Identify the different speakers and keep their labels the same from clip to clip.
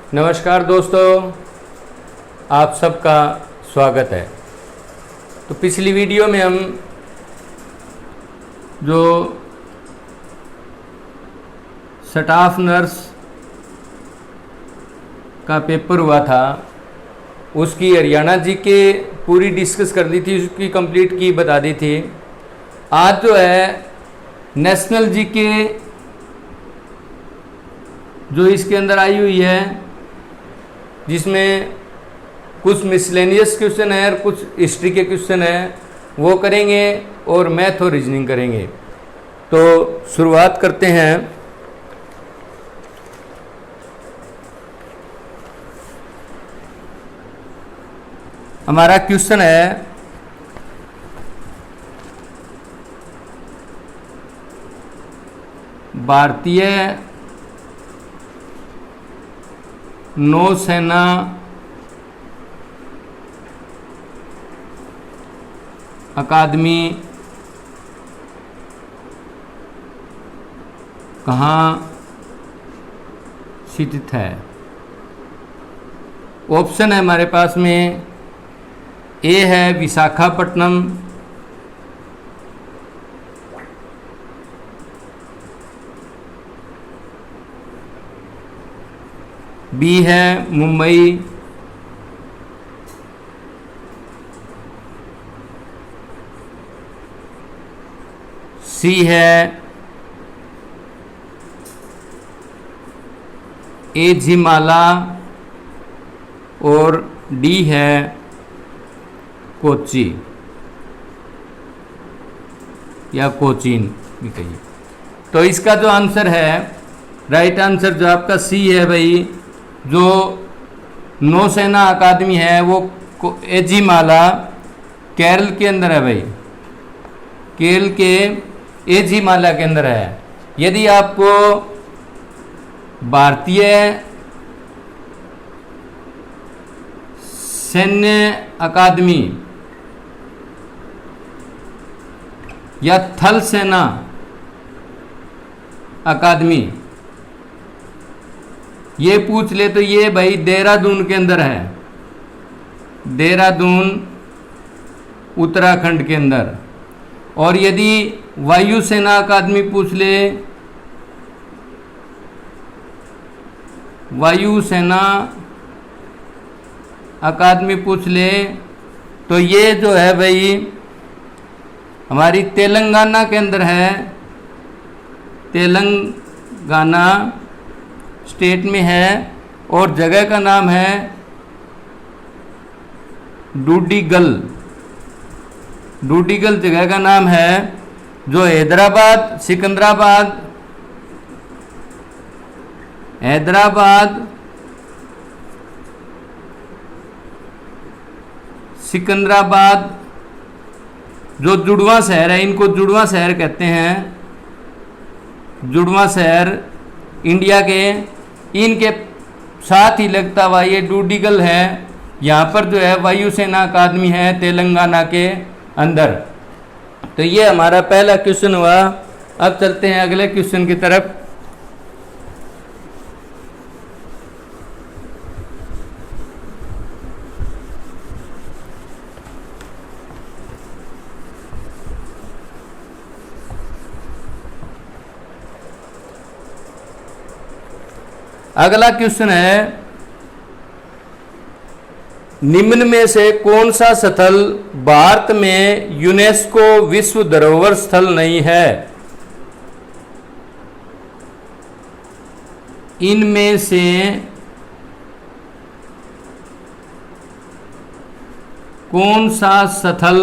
Speaker 1: नमस्कार दोस्तों, आप सबका स्वागत है। तो पिछली वीडियो में हम जो स्टाफ नर्स का पेपर हुआ था उसकी हरियाणा जी के पूरी डिस्कस कर दी थी, उसकी कंप्लीट की बता दी थी। आज जो है नेशनल जी के जो इसके अंदर आई हुई है, जिसमें कुछ मिसलेनियस क्वेश्चन है और कुछ हिस्ट्री के क्वेश्चन है, वो करेंगे और मैथ और रीजनिंग करेंगे। तो शुरुआत करते हैं। हमारा क्वेश्चन है भारतीय नौसेना अकादमी कहाँ स्थित है? ऑप्शन है हमारे पास में, ए है विशाखापट्टनम, बी है मुंबई, सी है एझिमाला और डी है कोच्चि या कोचीन भी कहिए। तो इसका जो आंसर है, राइट आंसर जो आपका सी है भाई, जो नौसेना अकादमी है वो एझिमाला केरल के अंदर है भाई, केरल के एझिमाला के अंदर है। यदि आपको भारतीय सैन्य अकादमी या थल सेना अकादमी ये पूछ ले तो ये भाई देहरादून के अंदर है, देहरादून उत्तराखंड के अंदर। और यदि वायुसेना अकादमी पूछ ले, वायुसेना अकादमी पूछ ले, तो ये जो है भाई हमारी तेलंगाना के अंदर है, तेलंगाना स्टेट में है। और जगह का नाम है डूडीगल, डूडीगल जगह का नाम है, जो हैदराबाद, सिकंदराबाद, हैदराबाद सिकंदराबाद जो जुड़वा शहर है, इनको जुड़वा शहर कहते हैं, जुड़वा शहर इंडिया के, इनके साथ ही लगता हुआ ये डूडीगल है। यहाँ पर जो है वायुसेना अकादमी है तेलंगाना के अंदर। तो ये हमारा पहला क्वेश्चन हुआ। अब चलते हैं अगले क्वेश्चन की तरफ। अगला क्वेश्चन है, निम्न में से कौन सा स्थल भारत में यूनेस्को विश्व धरोहर स्थल नहीं है? इनमें से कौन सा स्थल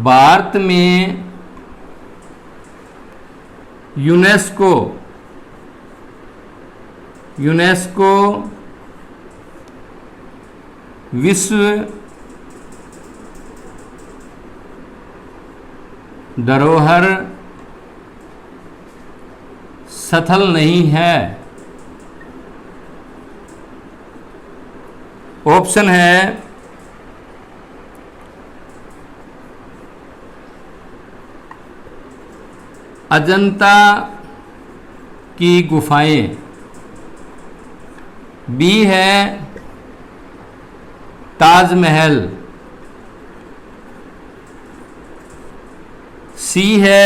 Speaker 1: भारत में यूनेस्को विश्व धरोहर स्थल नहीं है? ऑप्शन है अजंता की गुफाएं। बी है ताजमहल। सी है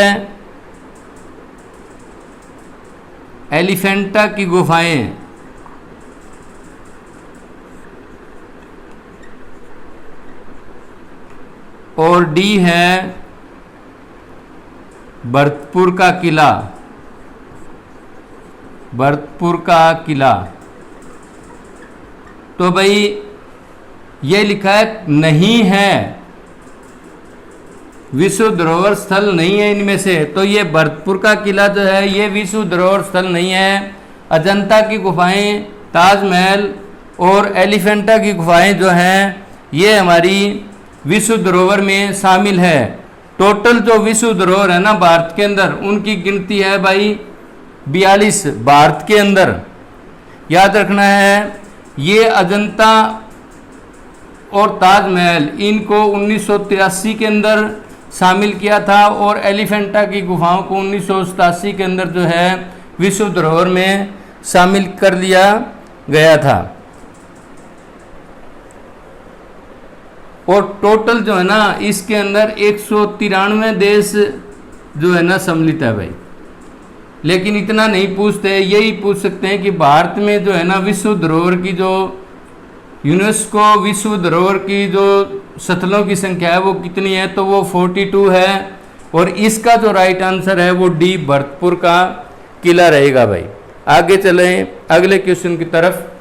Speaker 1: एलिफेंटा की गुफाएं। और डी है भरतपुर का किला। भरतपुर का किला। तो भाई ये लिखा है नहीं है, विश्व धरोहर स्थल नहीं है इनमें से। तो ये भरतपुर का किला जो है ये विश्व धरोहर स्थल नहीं है। अजंता की गुफाएं, ताजमहल और एलिफेंटा की गुफाएं जो हैं ये हमारी विश्व धरोहर में शामिल है। टोटल जो विश्व धरोहर है ना भारत के अंदर, उनकी गिनती है भाई 42 भारत के अंदर। याद रखना है ये अजंता और ताजमहल इनको 1983 के अंदर शामिल किया था और एलिफेंटा की गुफाओं को 1987 के अंदर जो है विश्व धरोहर में शामिल कर लिया गया था। और टोटल जो है ना इसके अंदर 193 देश जो है ना सम्मिलित है भाई। लेकिन इतना नहीं पूछते, यही पूछ सकते हैं कि भारत में जो है ना विश्व धरोहर की जो यूनेस्को विश्व धरोहर की जो स्थलों की संख्या है वो कितनी है, तो वो 42 है। और इसका जो राइट आंसर है वो डी भरतपुर का किला रहेगा भाई। आगे चलें अगले क्वेश्चन की तरफ।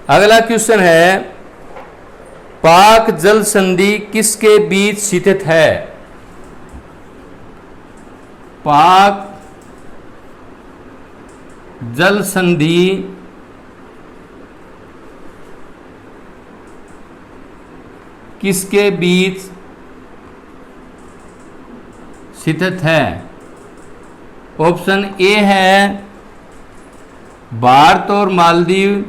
Speaker 1: अगला क्वेश्चन है पाक जल संधि किसके बीच स्थित है? पाक जल संधि किसके बीच स्थित है? ऑप्शन ए है भारत और मालदीव,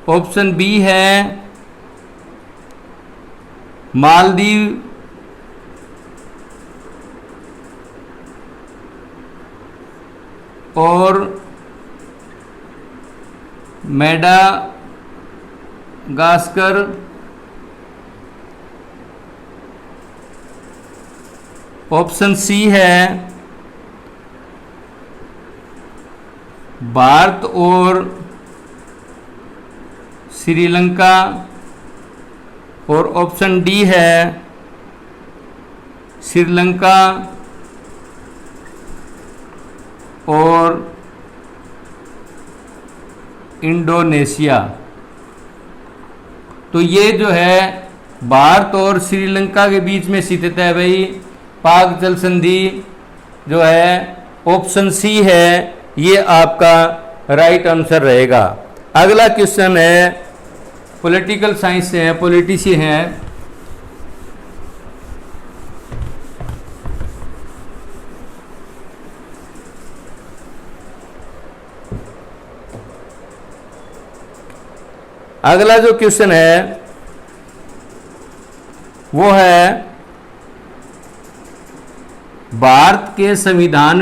Speaker 1: ऑप्शन बी है मालदीव और मेडागास्कर, ऑप्शन सी है भारत और श्रीलंका, और ऑप्शन डी है श्रीलंका और इंडोनेशिया। तो ये जो है भारत और श्रीलंका के बीच में स्थित है भाई पाक जल संधि जो है। ऑप्शन सी है ये आपका राइट आंसर रहेगा। अगला क्वेश्चन है पॉलिटिकल साइंस से है, पॉलिटिशियन है। अगला जो क्वेश्चन है वो है भारत के संविधान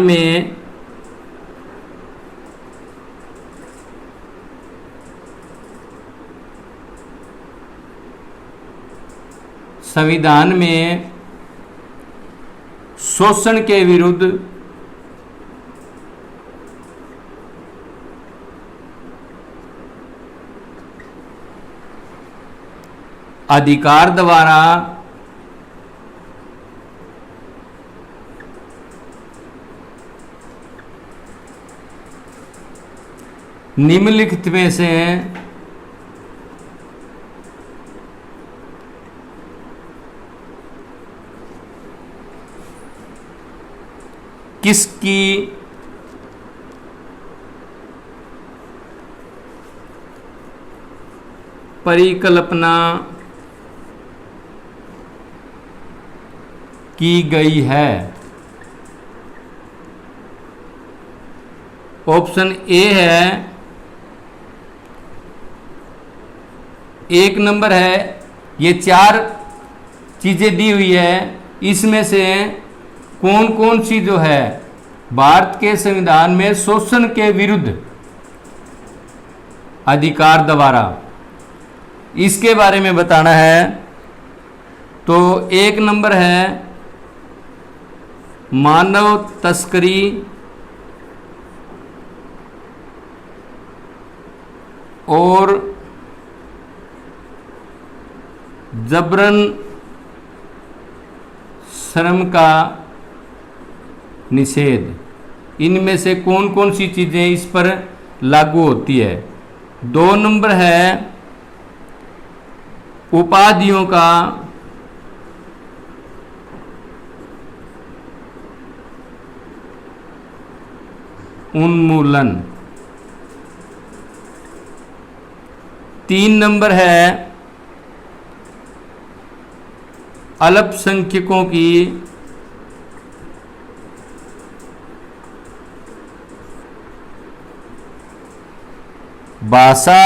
Speaker 1: में शोषण के विरुद्ध अधिकार द्वारा निम्नलिखित में से किसकी परिकल्पना की गई है। ऑप्शन ए है, एक नंबर है, ये 4 चीजें दी हुई है, इसमें से कौन कौन सी जो है भारत के संविधान में शोषण के विरुद्ध अधिकार द्वारा, इसके बारे में बताना है। तो एक नंबर है मानव तस्करी और जबरन श्रम का निषेध। इनमें से कौन कौन सी चीजें इस पर लागू होती है। 2 नंबर है उपाधियों का उन्मूलन। 3 नंबर है अल्पसंख्यकों की भाषा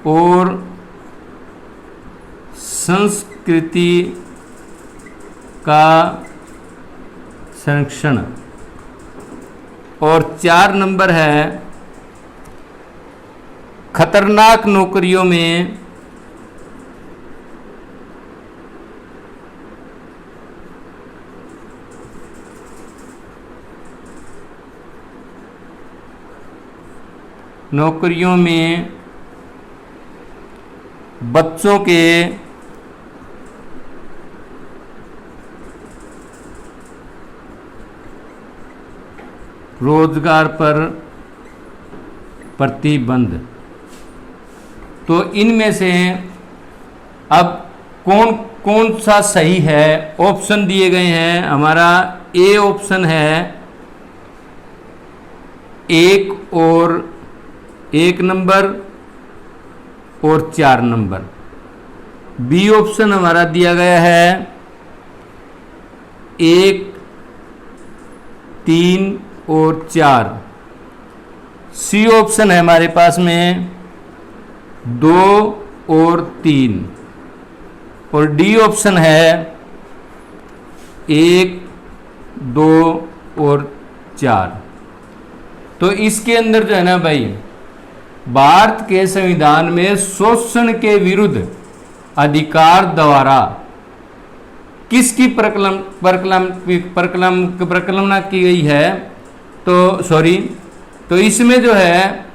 Speaker 1: और संस्कृति का संरक्षण। और 4 नंबर है खतरनाक नौकरियों में बच्चों के रोजगार पर प्रतिबंध। तो इनमें से अब कौन कौन सा सही है, ऑप्शन दिए गए हैं। हमारा ए ऑप्शन है 1 और 1 नंबर और 4 नंबर। बी ऑप्शन हमारा दिया गया है 1, 3 और 4। सी ऑप्शन है हमारे पास में 2 और 3। और डी ऑप्शन है 1, 2 और 4। तो इसके अंदर जो है ना भाई, भारत के संविधान में शोषण के विरुद्ध अधिकार द्वारा किसकी प्रकलना की गई है। तो इसमें जो है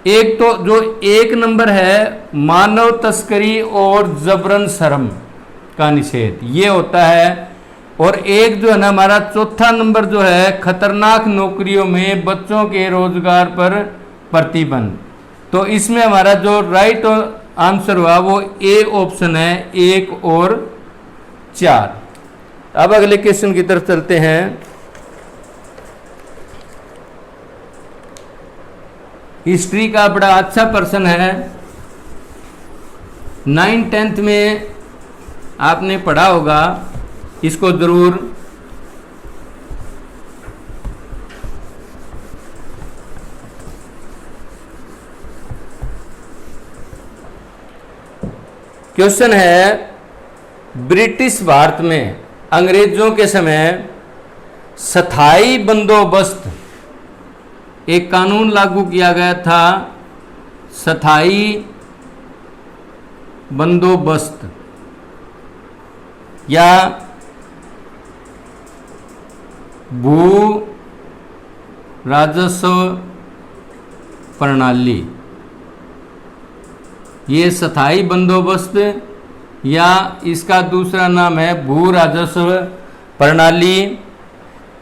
Speaker 1: एक तो जो 1 नंबर है मानव तस्करी और जबरन श्रम का निषेध, ये होता है। और एक जो है ना हमारा चौथा नंबर जो है खतरनाक नौकरियों में बच्चों के रोजगार पर प्रतिबंध। तो इसमें हमारा जो राइट आंसर हुआ वो ए ऑप्शन है 1 और 4। अब अगले क्वेश्चन की तरफ चलते हैं। हिस्ट्री का बड़ा अच्छा प्रश्न है, 9th 10th में आपने पढ़ा होगा, इसको जरूर क्वेश्चन है, ब्रिटिश भारत में अंग्रेजों के समय स्थायी बंदोबस्त एक कानून लागू किया गया था। स्थायी बंदोबस्त या भू राजस्व प्रणाली, ये स्थायी बंदोबस्त या इसका दूसरा नाम है भू राजस्व प्रणाली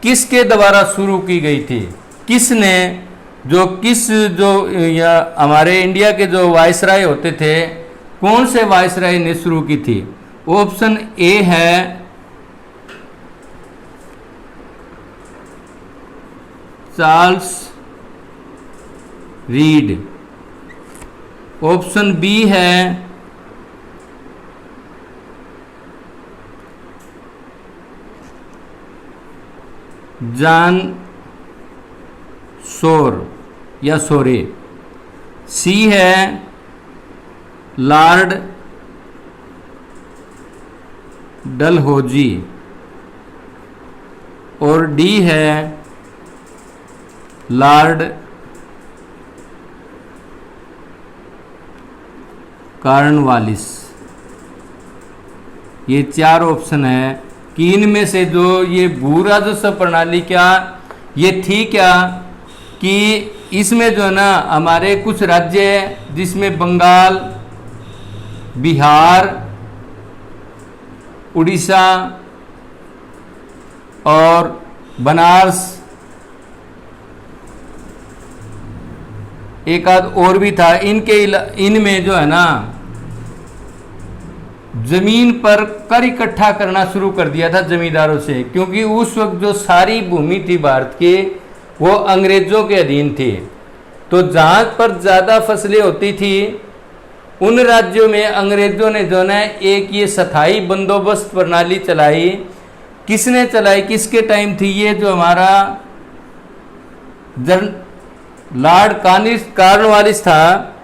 Speaker 1: किसके द्वारा शुरू की गई थी। किसने जो या हमारे इंडिया के जो वायसराय होते थे, कौन से वायसराय ने शुरू की थी। ऑप्शन ए है चार्ल्स रीड। ऑप्शन बी है जान सोर या सोरे। सी है लॉर्ड डलहौजी और डी है लॉर्ड कॉर्नवालिस। ये चार ऑप्शन है कि इनमें से जो ये भू राजस्व प्रणाली क्या ये थी क्या कि इसमें जो है ना हमारे कुछ राज्य है जिसमें बंगाल, बिहार, उड़ीसा और बनारस, एक आध और भी था, इनमें जो है ना जमीन पर कर इकट्ठा करना शुरू कर दिया था जमींदारों से, क्योंकि उस वक्त जो सारी भूमि थी भारत की वो अंग्रेजों के अधीन थी। तो जहां पर ज्यादा फसलें होती थी उन राज्यों में अंग्रेजों ने जो है एक ये स्थायी बंदोबस्त प्रणाली चलाई। किसने चलाई, किसके टाइम थी ये, जो हमारा लॉर्ड कॉर्नवालिस था,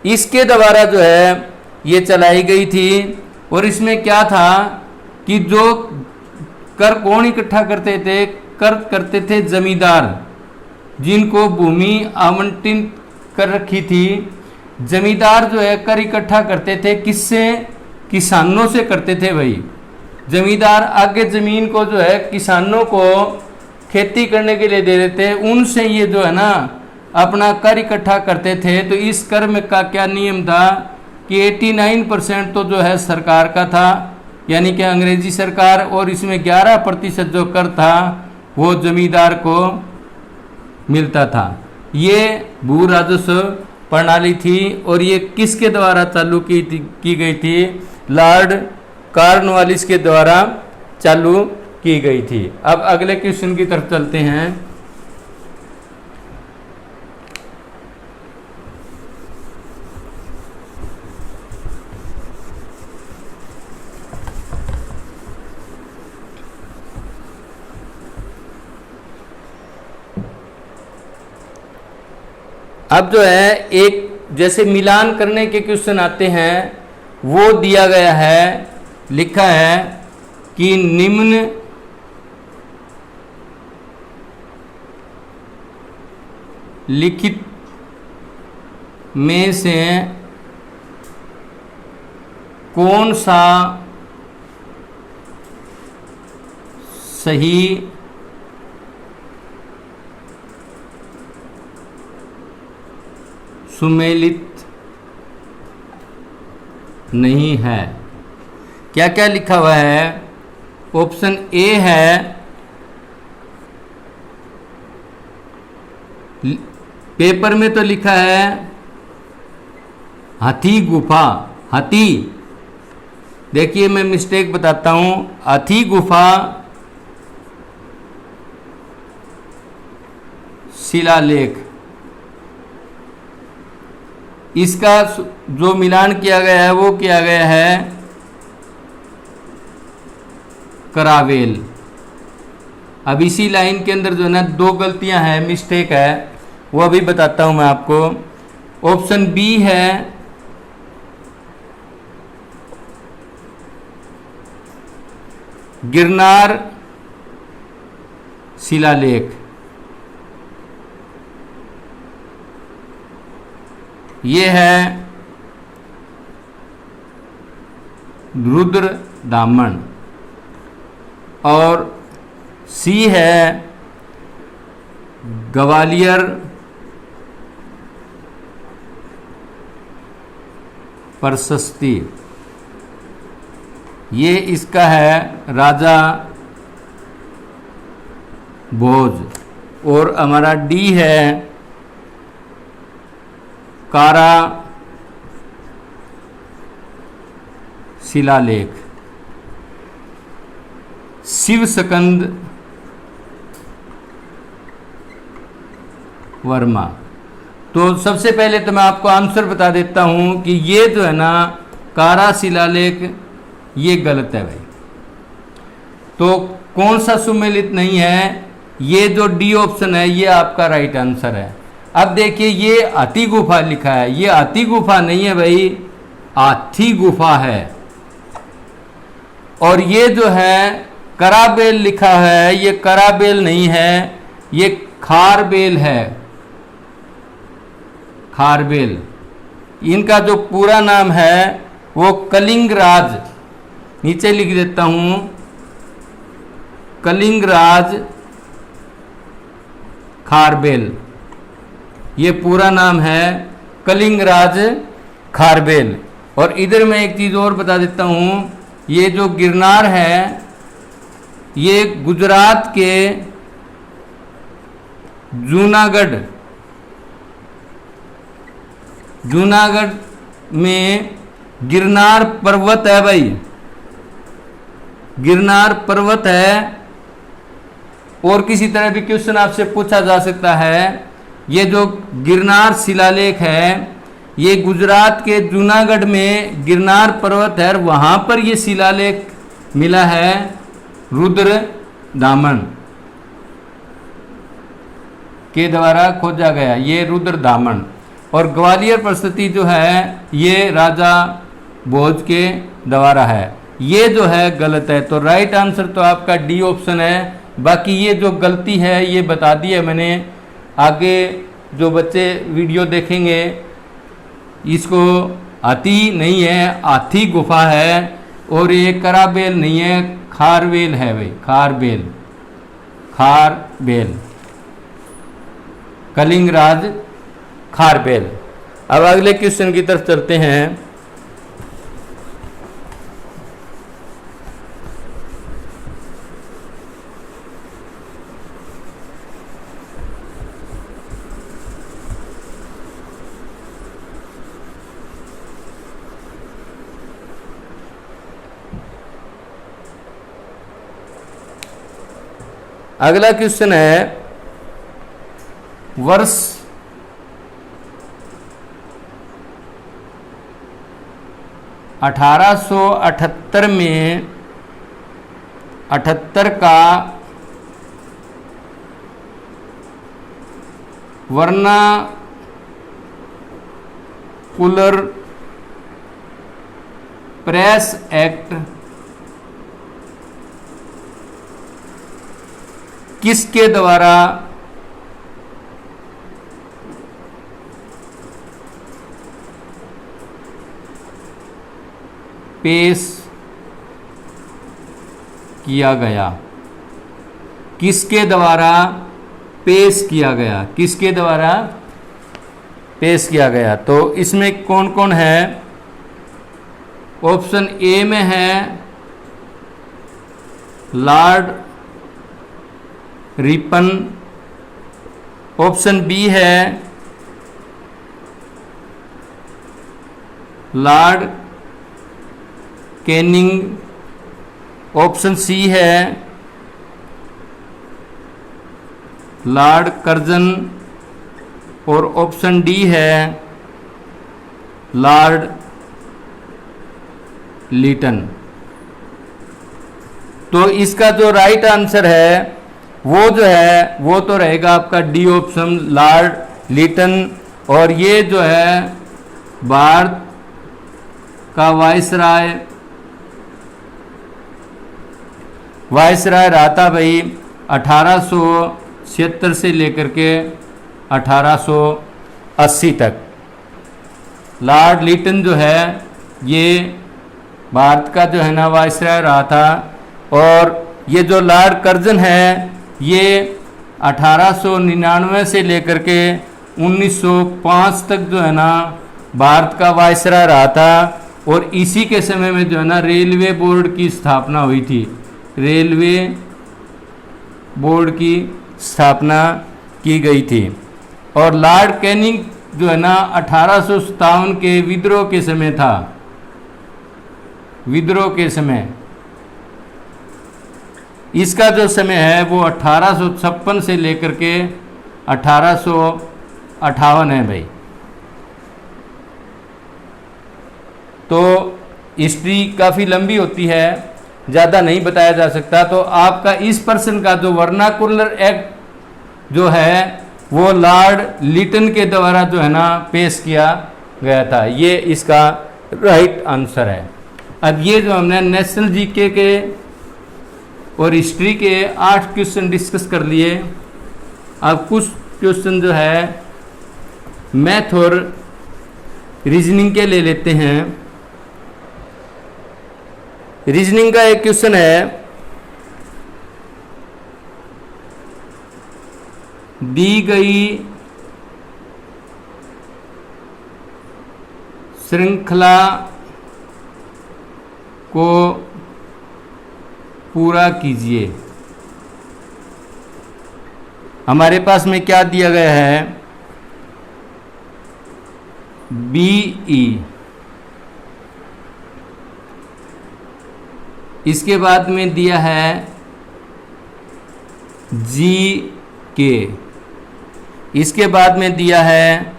Speaker 1: इसके द्वारा जो है ये चलाई गई थी। और इसमें क्या था कि जो कर कौन इकट्ठा करते थे, कर करते थे जमींदार जिनको भूमि आवंटित कर रखी थी। जमींदार जो है कर इकट्ठा करते थे, किससे, किसानों से करते थे भाई। जमींदार आगे जमीन को जो है किसानों को खेती करने के लिए दे देते, उनसे ये जो है ना अपना कर इकट्ठा करते थे। तो इस कर में का क्या नियम था कि 89% तो जो है सरकार का था, यानी कि अंग्रेजी सरकार, और इसमें 11% जो कर था वो जमींदार को मिलता था। ये भू राजस्व प्रणाली थी और ये किसके द्वारा चालू की गई थी, लॉर्ड कॉर्नवालिस के द्वारा चालू की गई थी। अब अगले क्वेश्चन की तरफ चलते हैं। अब जो है एक जैसे मिलान करने के क्वेश्चन आते हैं वो दिया गया है, लिखा है कि निम्न लिखित में से कौन सा सही सुमेलित नहीं है। क्या क्या लिखा हुआ है, ऑप्शन ए है पेपर में तो लिखा है हाथी गुफा, हाथी, देखिए मैं मिस्टेक बताता हूं, हाथी गुफा शिलालेख। इसका जो मिलान किया गया है वो किया गया है करावेल। अब इसी लाइन के अंदर जो है ना दो गलतियां हैं, मिस्टेक है, वो अभी बताता हूं मैं आपको। ऑप्शन बी है गिरनार शिलालेख, ये है रुद्र दामन, और सी है ग्वालियर प्रशस्ति, ये इसका है राजा भोज। और हमारा डी है कारा शिलालेख, शिव स्कंद वर्मा। तो सबसे पहले तो मैं आपको आंसर बता देता हूं कि ये जो है ना कारा शिलालेख ये गलत है भाई। तो कौन सा सुमेलित नहीं है, ये जो डी ऑप्शन है ये आपका राइट आंसर है। अब देखिए ये हाथी गुफा लिखा है, ये हाथी गुफा नहीं है भाई, हाथी गुफा है। और ये जो है कराबेल लिखा है, ये कराबेल नहीं है, ये खारबेल है, खारबेल। इनका जो पूरा नाम है वो कलिंगराज, नीचे लिख देता हूं, कलिंगराज खारबेल, ये पूरा नाम है कलिंगराज खारबेल। और इधर मैं एक चीज़ और बता देता हूं, ये जो गिरनार है ये गुजरात के जूनागढ़ में गिरनार पर्वत है भाई, गिरनार पर्वत है। और किसी तरह भी क्वेश्चन आपसे पूछा जा सकता है, ये जो गिरनार शिलालेख है ये गुजरात के जूनागढ़ में गिरनार पर्वत है, वहां पर ये शिलालेख मिला है रुद्र दामन के द्वारा खोजा गया, ये रुद्र दामन। और ग्वालियर प्रस्तुति जो है ये राजा भोज के द्वारा है, ये जो है गलत है। तो राइट आंसर तो आपका डी ऑप्शन है। बाकी ये जो गलती है ये बता दी है मैंने, आगे जो बच्चे वीडियो देखेंगे इसको हाथी नहीं है, हाथी गुफा है। और ये कराबेल नहीं है, खारबेल है भाई, खारबेल, खारबेल, कलिंगराज खारबेल। अब अगले क्वेश्चन की तरफ चलते हैं। अगला क्वेश्चन है, वर्ष 1878 में 78 का वर्नाकुलर प्रेस एक्ट किसके द्वारा पेश किया गया, किसके द्वारा पेश किया गया, किसके द्वारा पेश किया गया। तो इसमें कौन कौन है, ऑप्शन ए में है लॉर्ड रिपन, ऑप्शन बी है लॉर्ड कैनिंग, ऑप्शन सी है लॉर्ड कर्जन और ऑप्शन डी है लॉर्ड लीटन। तो इसका जो राइट आंसर है वो जो है वो तो रहेगा आपका डी ऑप्शन, लॉर्ड लीटन। और ये जो है भारत का वायसराय रहा था भाई 1876 से लेकर के 1880 तक। लॉर्ड लीटन जो है ये भारत का जो है ना वायसराय रहा था। और ये जो लॉर्ड कर्जन है ये 1899 से लेकर के 1905 तक जो है ना भारत का वायसराय रहा था। और इसी के समय में जो है ना रेलवे बोर्ड की स्थापना हुई थी, रेलवे बोर्ड की स्थापना की गई थी। और लॉर्ड कैनिंग जो है ना 1857 के विद्रोह के समय था, विद्रोह के समय, इसका जो समय है वो 1856 से लेकर के 1858 है भाई। तो हिस्ट्री काफ़ी लंबी होती है, ज़्यादा नहीं बताया जा सकता। तो आपका इस प्रश्न का जो वर्नाकुलर एक्ट जो है वो लॉर्ड लिटन के द्वारा जो है ना पेश किया गया था। ये इसका राइट आंसर है। अब ये जो हमने नेशनल जीके के और हिस्ट्री के 8 क्वेश्चन डिस्कस कर लिए। अब कुछ क्वेश्चन जो है मैथ और रीजनिंग के ले लेते हैं। रीजनिंग का एक क्वेश्चन है, दी गई श्रृंखला को पूरा कीजिए। हमारे पास में क्या दिया गया है, BE, इसके बाद में दिया है GK, इसके बाद में दिया है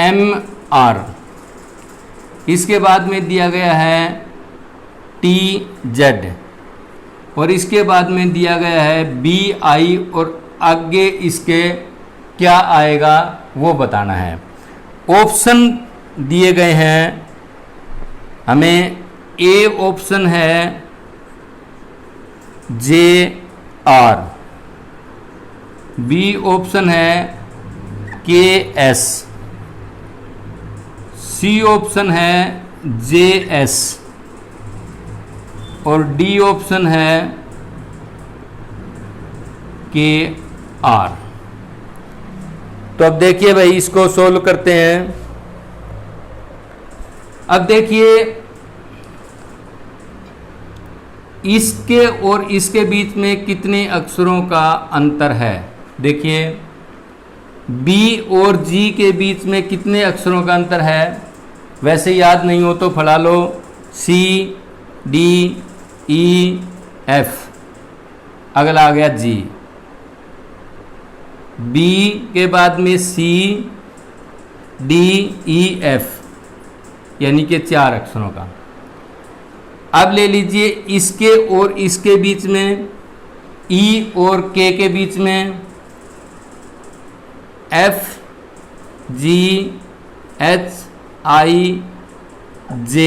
Speaker 1: MR, इसके बाद में दिया गया है TZ और इसके बाद में दिया गया है BI और आगे इसके क्या आएगा वो बताना है। ऑप्शन दिए गए हैं हमें, A ऑप्शन है JR, B ऑप्शन है KS, C ऑप्शन है JS और D ऑप्शन है KR। तो अब देखिए भाई इसको सोल्व करते हैं। अब देखिए इसके और इसके बीच में कितने अक्षरों का अंतर है। देखिए B और G के बीच में कितने अक्षरों का अंतर है, वैसे याद नहीं हो तो फड़ा लो, C D E F, अगला आ गया G, B के बाद में C D E F यानी कि 4 अक्षरों का। अब ले लीजिए इसके और इसके बीच में, E और K के बीच में F G H I J,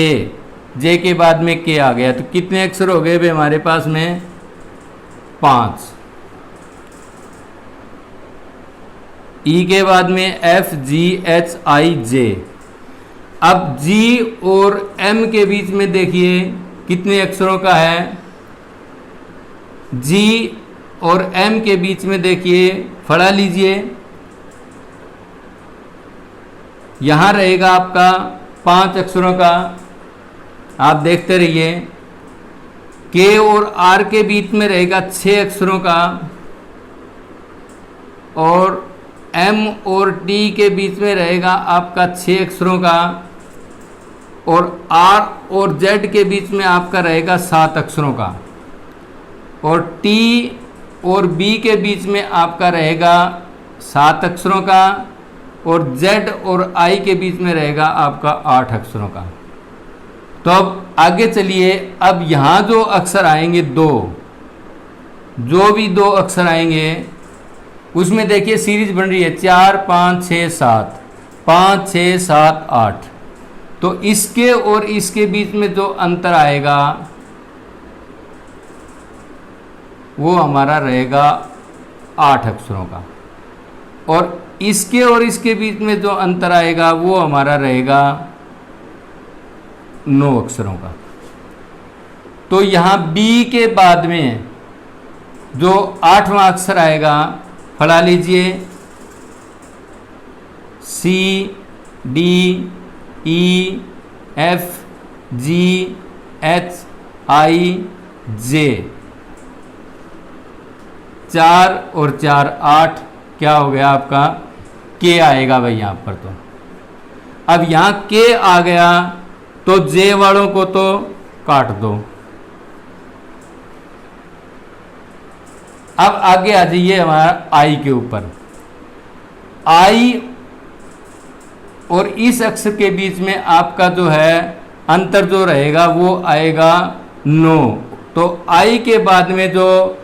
Speaker 1: J के बाद में K आ गया। तो कितने अक्षर हो गए भाई हमारे पास में, 5। E के बाद में F G H I J। अब G और M के बीच में देखिए कितने अक्षरों का है, G और M के बीच में देखिए फड़ा लीजिए, यहाँ रहेगा आपका 5 अक्षरों का। आप देखते रहिए। K और R के बीच में रहेगा 6 अक्षरों का और M और T के बीच में रहेगा आपका 6 अक्षरों का और R और Z के बीच में आपका रहेगा 7 अक्षरों का और T और B के बीच में आपका रहेगा 7 अक्षरों का और Z और I के बीच में रहेगा आपका 8 अक्षरों का। तो अब आगे चलिए। अब यहाँ जो अक्षर आएंगे जो भी 2 अक्षर आएंगे उसमें देखिए सीरीज बन रही है 4 5 6 7, 5 6 7 8। तो इसके और इसके बीच में जो अंतर आएगा वो हमारा रहेगा 8 अक्षरों का और इसके और इसके बीच में जो अंतर आएगा वो हमारा रहेगा 9 अक्षरों का। तो यहाँ B के बाद में जो 8वां अक्षर आएगा फड़ा लीजिए, C D E F G H I J, 4 और 4 8, क्या हो गया आपका K आएगा भाई यहाँ पर। तो अब यहाँ K आ गया तो J वालों को तो काट दो। अब आगे आ जाइए हमारा I के ऊपर। I और इस अक्षर के बीच में आपका जो है अंतर जो रहेगा वो आएगा नो, तो आई के बाद में जो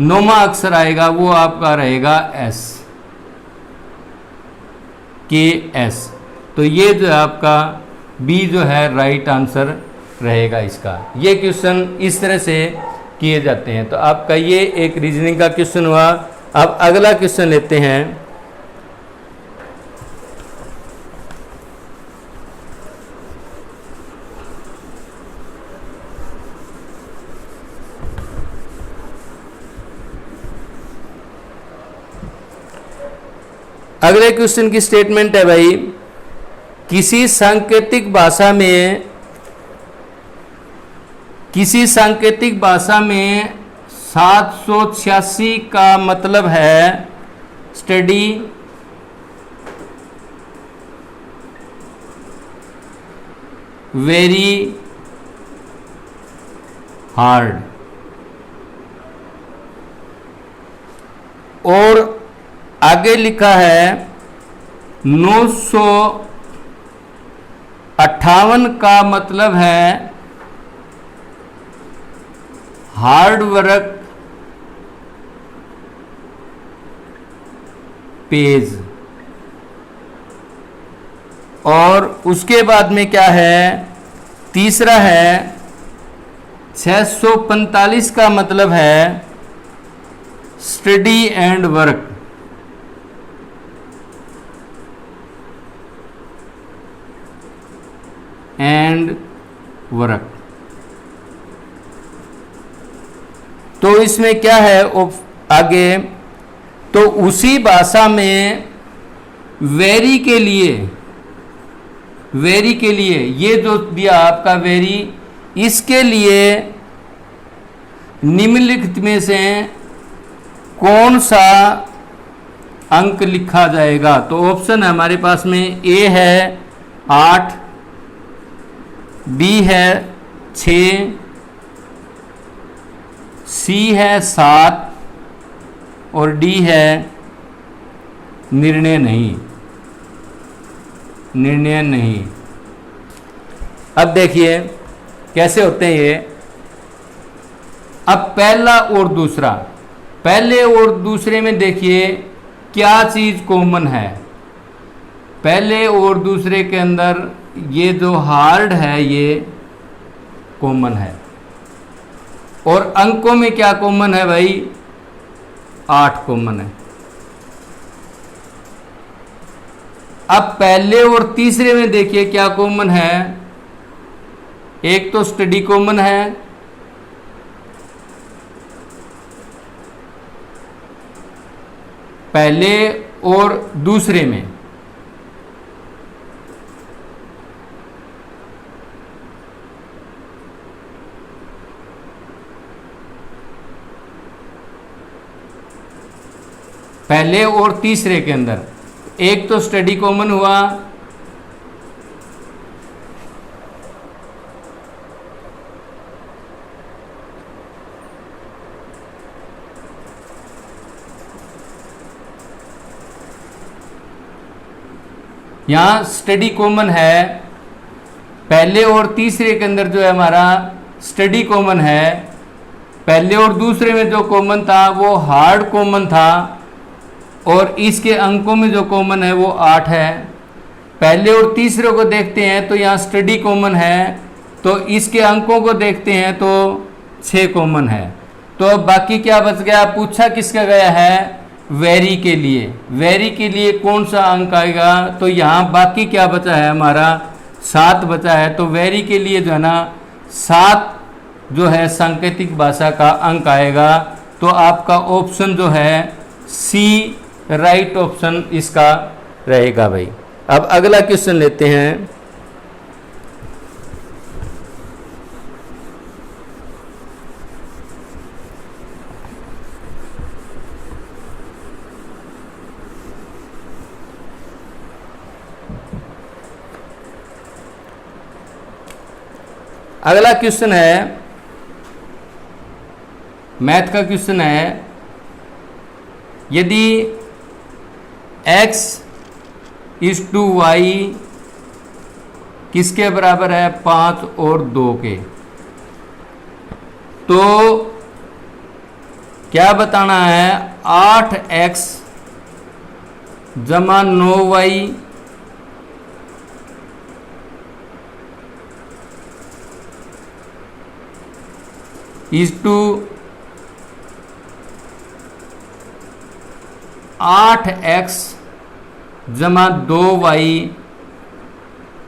Speaker 1: नौवां अक्षर आएगा वो आपका रहेगा एस, के एस। तो ये जो है आपका बी जो है राइट आंसर रहेगा इसका। ये क्वेश्चन इस तरह से किए जाते हैं। तो आपका ये एक रीजनिंग का क्वेश्चन हुआ। अब अगला क्वेश्चन लेते हैं। अगले क्वेश्चन की स्टेटमेंट है भाई, किसी सांकेतिक भाषा में 786 का मतलब है स्टडी वेरी हार्ड, और आगे लिखा है 958 का मतलब है हार्ड वर्क पेज, और उसके बाद में क्या है, तीसरा है 645 का मतलब है स्टडी एंड वर्क। तो इसमें क्या है आगे, तो उसी भाषा में वेरी के लिए ये जो दिया आपका वेरी, इसके लिए निम्नलिखित में से कौन सा अंक लिखा जाएगा। तो ऑप्शन है हमारे पास में, ए है 8, बी है 6, सी है 7 और डी है निर्णय नहीं। अब देखिए कैसे होते हैं ये। अब पहला और दूसरा, पहले और दूसरे में देखिए क्या चीज कॉमन है। पहले और दूसरे के अंदर ये जो हार्ड है ये कॉमन है, और अंकों में क्या कॉमन है भाई, 8 कॉमन है। अब पहले और तीसरे में देखिए क्या कॉमन है, एक तो स्टडी कॉमन है, पहले और दूसरे में, पहले और तीसरे के अंदर एक तो स्टडी कॉमन हुआ, यहां स्टडी कॉमन है, पहले और तीसरे के अंदर जो है हमारा स्टडी कॉमन है। पहले और दूसरे में जो कॉमन था वो हार्ड कॉमन था, और इसके अंकों में जो कॉमन है वो 8 है। पहले और तीसरे को देखते हैं तो यहाँ स्टडी कॉमन है, तो इसके अंकों को देखते हैं तो 6 कॉमन है। तो अब बाकी क्या बच गया, पूछा किसका गया है, वेरी के लिए। वेरी के लिए कौन सा अंक आएगा, तो यहाँ बाकी क्या बचा है हमारा, 7 बचा है। तो वेरी के लिए जो है ना 7 जो है सांकेतिक भाषा का अंक आएगा। तो आपका ऑप्शन जो है सी राइट ऑप्शन इसका रहेगा भाई। अब अगला क्वेश्चन लेते हैं। अगला क्वेश्चन है मैथ का क्वेश्चन है, यदि x इज टू वाई किसके बराबर है, 5 और 2 के। तो क्या बताना है, 8x जमा 9y इज टू 8x जमा 2y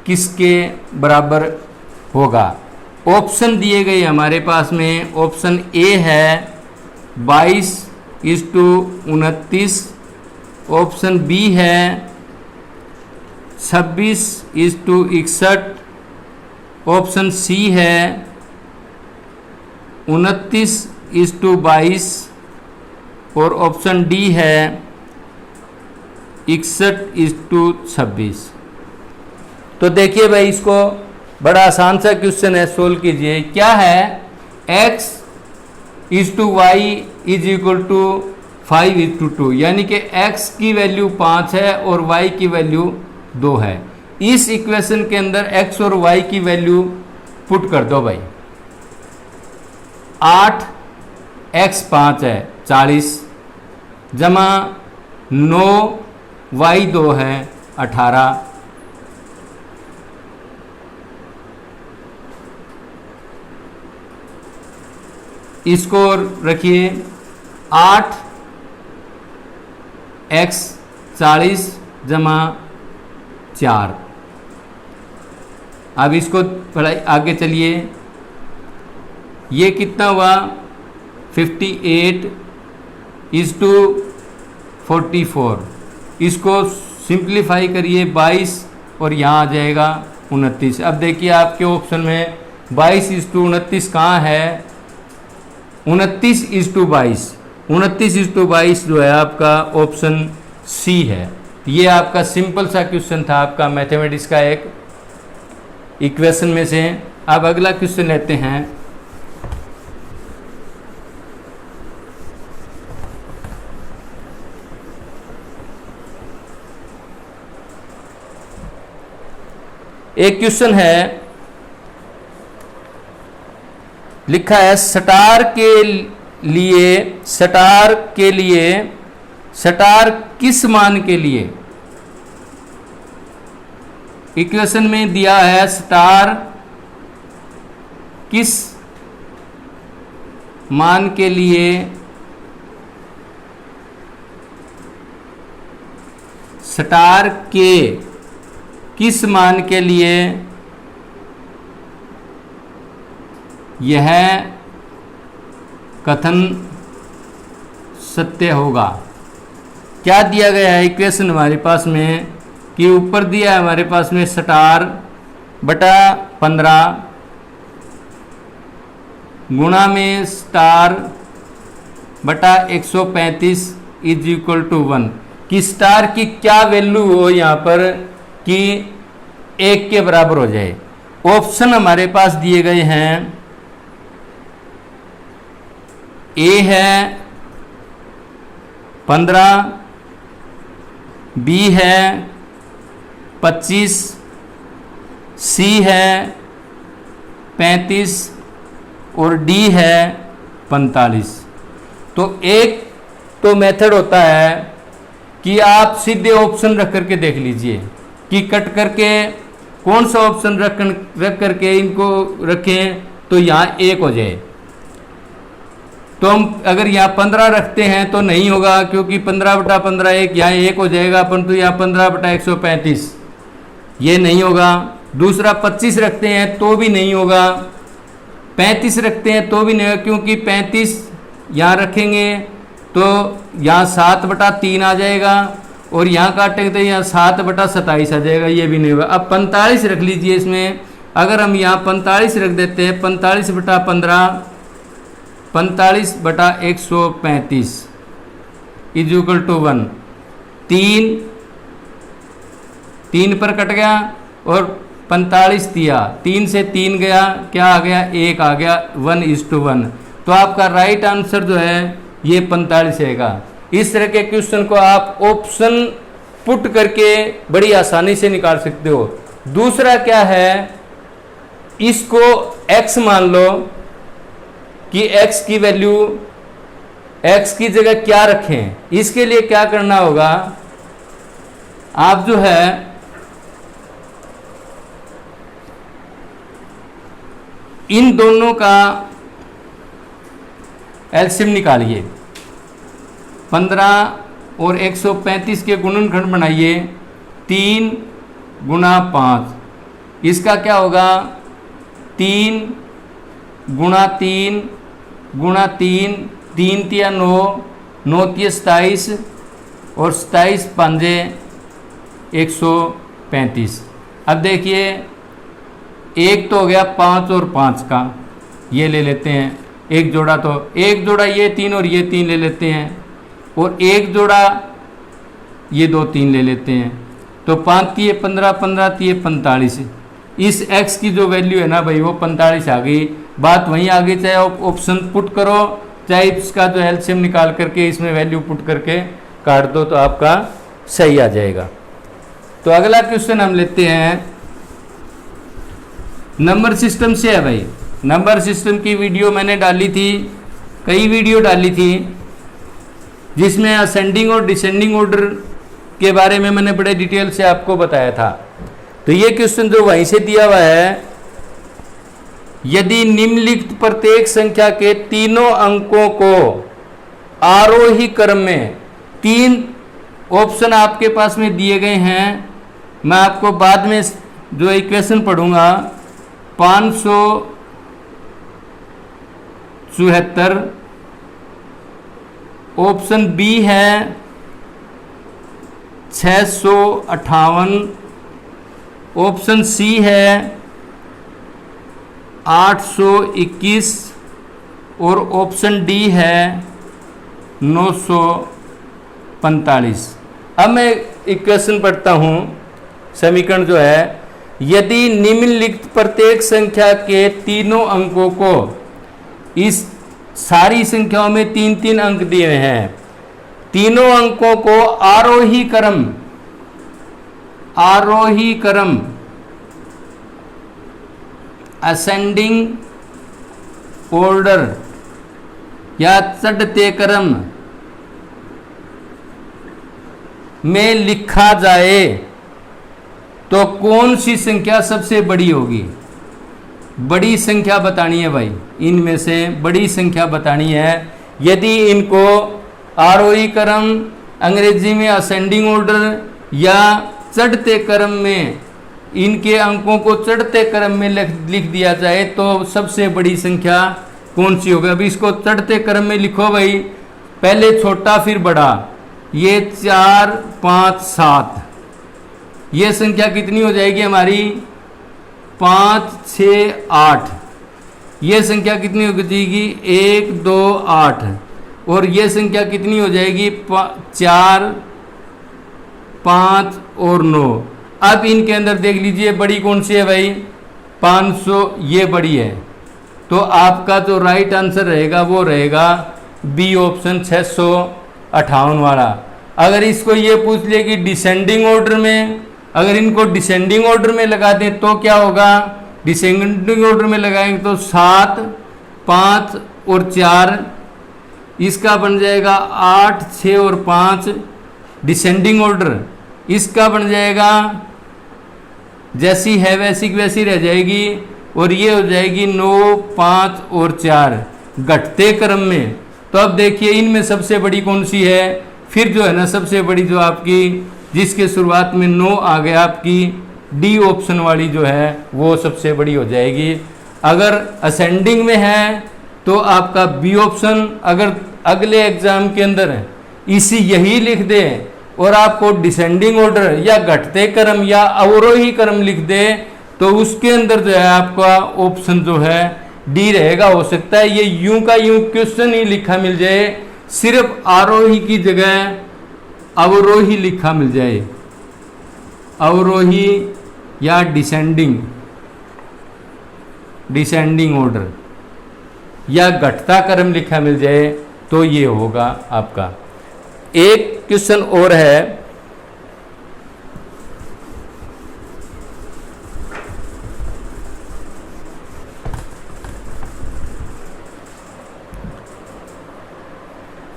Speaker 1: किसके बराबर होगा। ऑप्शन दिए गए हमारे पास में, ऑप्शन ए है 22 इज टू 29, ऑप्शन बी है 26 इज टू 61, ऑप्शन सी है 29 इज टू 22 और ऑप्शन डी है 61 इज टू 26। तो देखिए भाई, इसको बड़ा आसान सा क्वेश्चन है, सोल्व कीजिए। क्या है, x is to y is equal to 5 is to 2, यानी कि x की वैल्यू 5 है और y की वैल्यू 2 है। इस इक्वेशन के अंदर x और y की वैल्यू पुट कर दो भाई। 8x 5 है 40 जमा 9y 2 है 18, इसको रखिए 8x 40 जमा 4। अब इसको पढ़ाई आगे चलिए, ये कितना हुआ 58 इज टू 44, इसको सिंप्लीफाई करिए 22 और यहाँ आ जाएगा 29। अब देखिए आपके ऑप्शन में 22 इज टू 29 कहाँ है, 29 इज टू 22, 29 इज टू 22 जो है आपका ऑप्शन सी है। ये आपका सिंपल सा क्वेश्चन था आपका मैथमेटिक्स का एक इक्वेशन में से। अब अगला क्वेश्चन लेते हैं। एक क्वेश्चन है, लिखा है स्टार के लिए स्टार किस मान के लिए, इक्वेशन में दिया है स्टार किस मान के लिए स्टार के किस मान के लिए यह कथन सत्य होगा। क्या दिया गया है इक्वेशन हमारे पास में कि ऊपर दिया है हमारे पास में स्टार बटा 15 गुणा में स्टार बटा 135 इज इक्वल टू 1, कि स्टार की क्या वैल्यू हो यहाँ पर कि 1 के बराबर हो जाए। ऑप्शन हमारे पास दिए गए हैं, ए है 15, बी है 25, सी है 35 और डी है 45। तो एक तो मेथड होता है कि आप सीधे ऑप्शन रख करके देख लीजिए कि कट करके कौन सा ऑप्शन रख करके इनको रखें तो यहाँ 1 हो जाए। तो हम अगर यहाँ 15 रखते हैं तो नहीं होगा, क्योंकि 15 बटा 15 1 यहाँ 1 हो जाएगा, परंतु यहाँ 15 बटा 135 ये नहीं होगा। दूसरा 25 रखते हैं तो भी नहीं होगा, 35 रखते हैं तो भी नहीं होगा, क्योंकि 35 यहाँ रखेंगे तो यहाँ 7 बटा 3 आ जाएगा और यहाँ काटेंगे तो यहाँ 7 बटा 27 आ जाएगा, ये भी नहीं होगा। अब 45 रख लीजिए इसमें, अगर हम यहाँ 45 रख देते हैं 45 बटा 15 45 बटा 135 इज इक्वल टू 1, 3 पर कट गया और 45 दिया, 3 से 3 गया, क्या आ गया 1 आ गया, 1:1। तो आपका राइट आंसर जो है ये 45 रहेगा। इस तरह के क्वेश्चन को आप ऑप्शन पुट करके बड़ी आसानी से निकाल सकते हो। दूसरा क्या है, इसको x मान लो, कि x की वैल्यू, x की जगह क्या रखें। इसके लिए क्या करना होगा, आप जो है इन दोनों का एलसीएम निकालिए। 15 और 135 के गुणनखंड बनाइए 3 गुणा 5। इसका क्या होगा 3 गुणा 3 गुणा 3, 3 तिया 9, 9 तिया 27 और 27 पंजे 135। अब देखिए एक तो हो गया 5 और 5 का, ये ले लेते हैं एक जोड़ा, तो एक जोड़ा ये 3 और ये 3 ले लेते हैं, और एक जोड़ा ये 2 3 ले लेते हैं। तो 5 तिये 15, 15 तिये 45। इस x की जो वैल्यू है ना भाई वो 45 आ गई। बात वहीं आ गई, चाहे ऑप्शन पुट करो चाहे इसका जो एलसीएम निकाल करके इसमें वैल्यू पुट करके काट दो तो आपका सही आ जाएगा। तो अगला क्वेश्चन हम लेते हैं, नंबर सिस्टम से है भाई। नंबर सिस्टम की वीडियो मैंने डाली थी, कई वीडियो डाली थी, जिसमें असेंडिंग और डिसेंडिंग ऑर्डर के बारे में मैंने बड़े डिटेल से आपको बताया था। तो ये क्वेश्चन जो वहीं से दिया हुआ है, यदि निम्नलिखित प्रत्येक संख्या के तीनों अंकों को आरोही क्रम में, 3 ऑप्शन आपके पास में दिए गए हैं, मैं आपको बाद में जो इक्वेशन पढ़ूंगा 574, ऑप्शन बी है 658, ऑप्शन सी है 821 और ऑप्शन डी है 945। अब मैं इक्वेशन पढ़ता हूं, समीकरण जो है, यदि निम्नलिखित प्रत्येक संख्या के तीनों अंकों को, इस सारी संख्याओं में 3-3 अंक दिए हैं, तीनों अंकों को आरोही क्रम असेंडिंग ऑर्डर या चढ़ते क्रम में लिखा जाए तो कौन सी संख्या सबसे बड़ी होगी। बड़ी संख्या बतानी है भाई, इनमें से बड़ी संख्या बतानी है। यदि इनको आरोही क्रम, अंग्रेजी में असेंडिंग ऑर्डर या चढ़ते क्रम में, इनके अंकों को चढ़ते क्रम में लिख दिया जाए तो सबसे बड़ी संख्या कौन सी होगी। अभी इसको चढ़ते क्रम में लिखो भाई, पहले छोटा फिर बड़ा। ये 4 5 7, ये संख्या कितनी हो जाएगी हमारी 5 6 8। ये संख्या कितनी हो जाएगी 1 2 8, और ये संख्या कितनी हो जाएगी 4 5 और 9। अब इनके अंदर देख लीजिए बड़ी कौन सी है भाई 500, ये बड़ी है। तो आपका जो राइट आंसर रहेगा वो रहेगा बी ऑप्शन 658 वाला। अगर इसको ये पूछ ले कि डिसेंडिंग ऑर्डर में, अगर इनको डिसेंडिंग ऑर्डर में लगा दें तो क्या होगा, डिसेंडिंग ऑर्डर में लगाएंगे तो 7 5 और 4, इसका बन जाएगा 8 6 और 5 डिसेंडिंग ऑर्डर। इसका बन जाएगा जैसी है वैसी की वैसी रह जाएगी, और ये हो जाएगी 9 5 और 4 घटते क्रम में। तो अब देखिए इनमें सबसे बड़ी कौन सी है, फिर जो है ना सबसे बड़ी जो आपकी जिसके शुरुआत में 9 आ गया, आपकी डी ऑप्शन वाली जो है वो सबसे बड़ी हो जाएगी। अगर असेंडिंग में है तो आपका बी ऑप्शन, अगर अगले एग्जाम के अंदर इसी यही लिख दे और आपको डिसेंडिंग ऑर्डर या घटते क्रम या अवरोही क्रम लिख दे तो उसके अंदर जो है आपका ऑप्शन जो है डी रहेगा। हो सकता है ये यूं का यूं क्वेश्चन ही लिखा मिल जाए, सिर्फ आरोही की जगह अवरोही लिखा मिल जाए, अवरोही या डिसेंडिंग ऑर्डर या घटता क्रम लिखा मिल जाए तो ये होगा आपका। एक क्वेश्चन और है,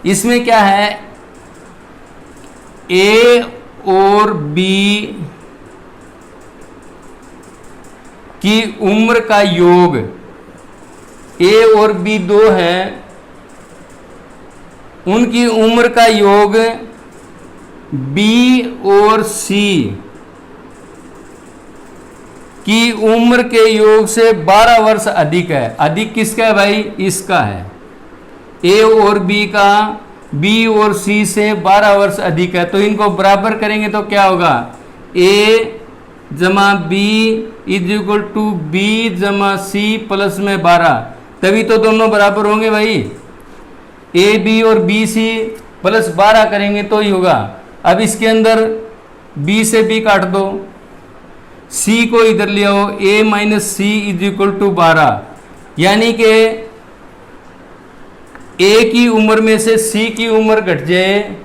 Speaker 1: इसमें क्या है, ए और बी की उम्र का योग, ए और बी दो हैं, उनकी उम्र का योग बी और सी की उम्र के योग से 12 वर्ष अधिक है। अधिक किसका है भाई, इसका है। ए और बी का बी और सी से 12 वर्ष अधिक है, तो इनको बराबर करेंगे तो क्या होगा, ए जमा b is equal to b जमा सी प्लस में 12, तभी तो दोनों बराबर होंगे भाई। ए बी और बी सी प्लस 12 करेंगे तो ही होगा। अब इसके अंदर बी से बी काट दो, सी को इधर ले आओ, A minus C is equal to 12, यानी कि ए की उम्र में से सी की उम्र घट जाए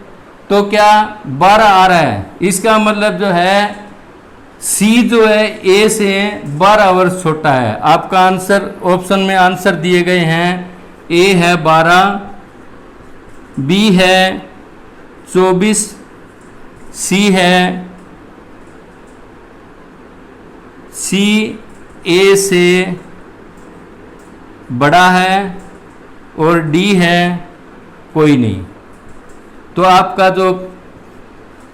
Speaker 1: तो क्या 12 आ रहा है। इसका मतलब जो है सी जो है ए से 12 वर्ष छोटा है। आपका आंसर ऑप्शन में आंसर दिए गए हैं, ए है 12, बी है 24, सी ए से बड़ा है और डी है कोई नहीं। तो आपका जो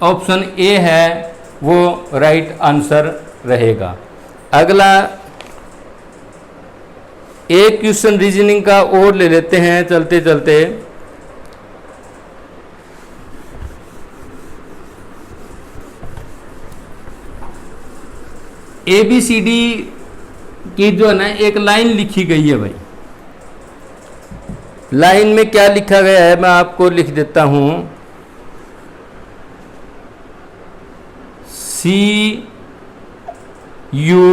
Speaker 1: ऑप्शन ए है वो राइट आंसर रहेगा। अगला एक क्वेश्चन रीजनिंग का और ले लेते हैं चलते चलते। ABCD की जो है ना एक लाइन लिखी गई है भाई। लाइन में क्या लिखा गया है मैं आपको लिख देता हूं। CU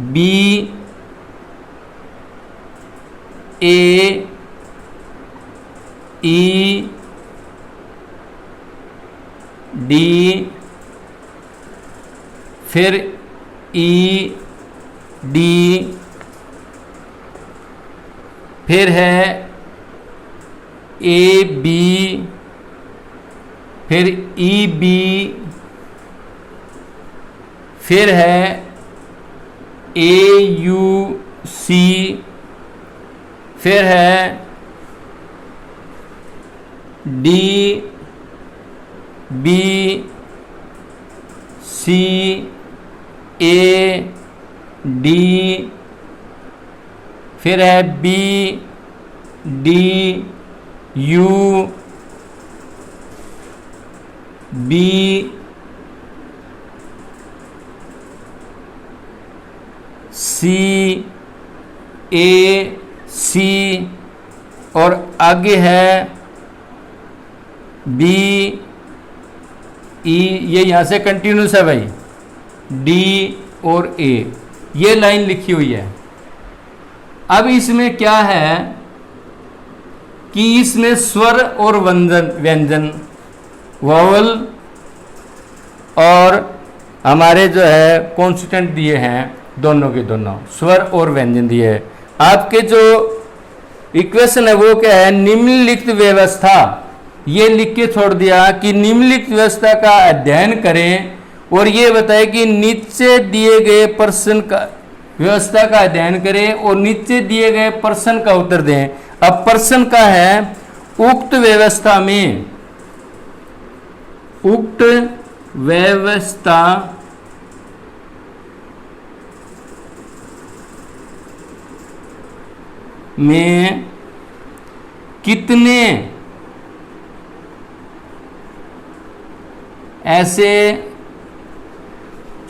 Speaker 1: BA ED फिर ED फिर है AB फिर EB फिर है AUC फिर है DBCAD फिर है BDU BCAC और आगे है BE, ये यहाँ से कंटिन्यूस है भाई, D और A, ये लाइन लिखी हुई है। अब इसमें क्या है कि इसमें स्वर और व्यंजन वोवल और हमारे जो है कॉन्स्टिट्यूएंट दिए हैं, दोनों के दोनों स्वर और व्यंजन दिए हैं। आपके जो इक्वेशन है वो क्या है, निम्नलिखित व्यवस्था, ये लिख के छोड़ दिया कि निम्नलिखित व्यवस्था का अध्ययन करें और ये बताए कि नीचे दिए गए प्रश्न का व्यवस्था का अध्ययन करें और नीचे दिए गए प्रश्न का उत्तर दें। अब प्रश्न का है उक्त व्यवस्था में कितने ऐसे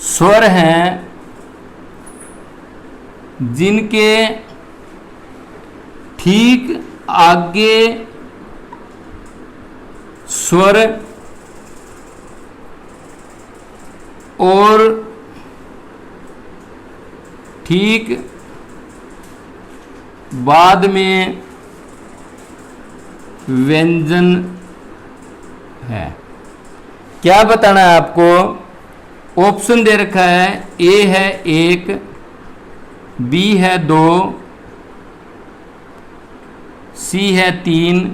Speaker 1: स्वर हैं जिनके ठीक आगे स्वर और ठीक बाद में व्यंजन है। क्या बताना है आपको, ऑप्शन दे रखा है, ए है 1, बी है 2, सी है 3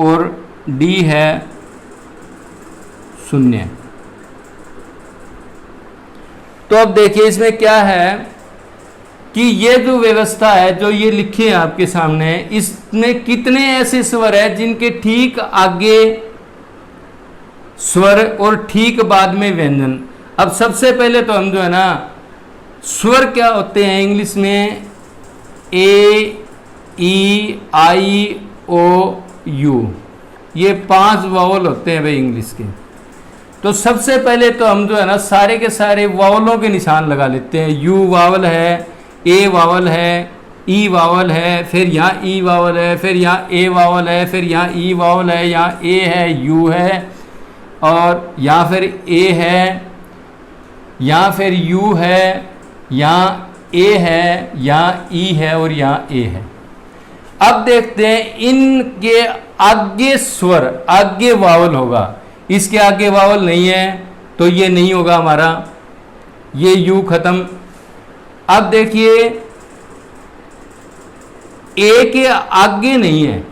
Speaker 1: और डी है 0। तो अब देखिए इसमें क्या है कि ये जो व्यवस्था है जो ये लिखी है आपके सामने, इसमें कितने ऐसे स्वर है जिनके ठीक आगे स्वर और ठीक बाद में व्यंजन। अब सबसे पहले तो हम जो है ना, स्वर क्या होते हैं इंग्लिश में, ए, ई, आई, ओ, यू, ये 5 वावल होते हैं भाई इंग्लिश के। तो सबसे पहले तो हम जो है ना सारे के सारे वावलों के निशान लगा लेते हैं। यू वावल है, ए वावल है, ई वावल है, फिर यहाँ ई वावल है, फिर यहाँ ए वावल है, फिर यहाँ ई वावल है, यहाँ ए है, यू है, और यहाँ फिर ए है, यहाँ फिर यू है, यहाँ ए है, यहाँ ई है और यहाँ ए है। अब देखते हैं इनके आगे स्वर, आगे वावल होगा, इसके आगे वावल नहीं है तो ये नहीं होगा हमारा, ये यू खत्म। अब देखिए ए के आगे नहीं है,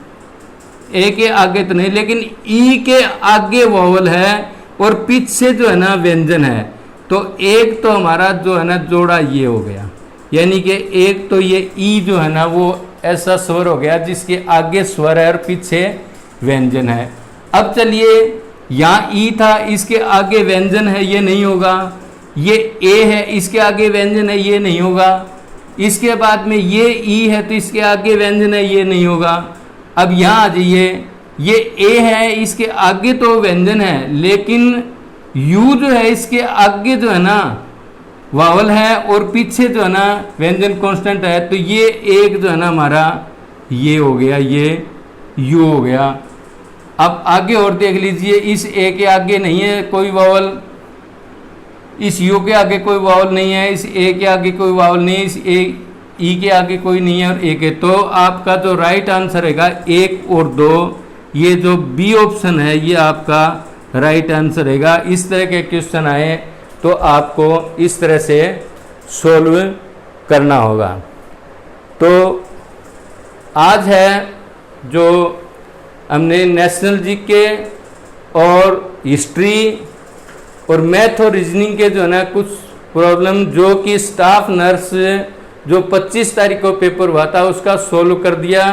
Speaker 1: ए के आगे तो नहीं, लेकिन ई के आगे वावल है और पीछे जो है ना व्यंजन है। तो एक तो हमारा जो है ना जोड़ा ये हो गया, यानी कि एक तो ये ई जो है ना वो ऐसा स्वर हो गया जिसके आगे स्वर है और पीछे व्यंजन है। अब चलिए यहाँ ई था, इसके आगे व्यंजन है, ये नहीं होगा। ये ए है, इसके आगे व्यंजन है, ये नहीं होगा। इसके बाद में ये ई है तो इसके आगे व्यंजन है, ये नहीं होगा। अब यहाँ आ जाइए, ये ए है, इसके आगे तो व्यंजन है, लेकिन यू जो है इसके आगे जो है ना वावल है और पीछे जो है ना व्यंजन कांस्टेंट है। तो ये एक जो है ना हमारा ये हो गया, ये यू हो गया। अब आगे और देख लीजिए, इस ए के आगे नहीं है कोई वावल, इस यू के आगे कोई वावल नहीं है, इस ए के आगे कोई वावल नहीं है, इस ए ई के आगे कोई नहीं है और ए के। तो आपका जो राइट आंसर रहेगा 1 और 2, ये जो बी ऑप्शन है ये आपका राइट आंसर रहेगा। इस तरह के क्वेश्चन आए तो आपको इस तरह से सोल्व करना होगा। तो आज है जो हमने नेशनल जीके और हिस्ट्री और मैथ और रीजनिंग के जो है ना कुछ प्रॉब्लम जो कि स्टाफ नर्स जो 25 तारीख को पेपर हुआ था उसका सोल्व कर दिया,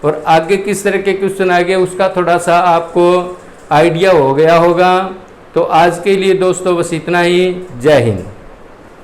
Speaker 1: और आगे किस तरह के क्वेश्चन आ गए उसका थोड़ा सा आपको आइडिया हो गया होगा। तो आज के लिए दोस्तों बस इतना ही। जय हिंद।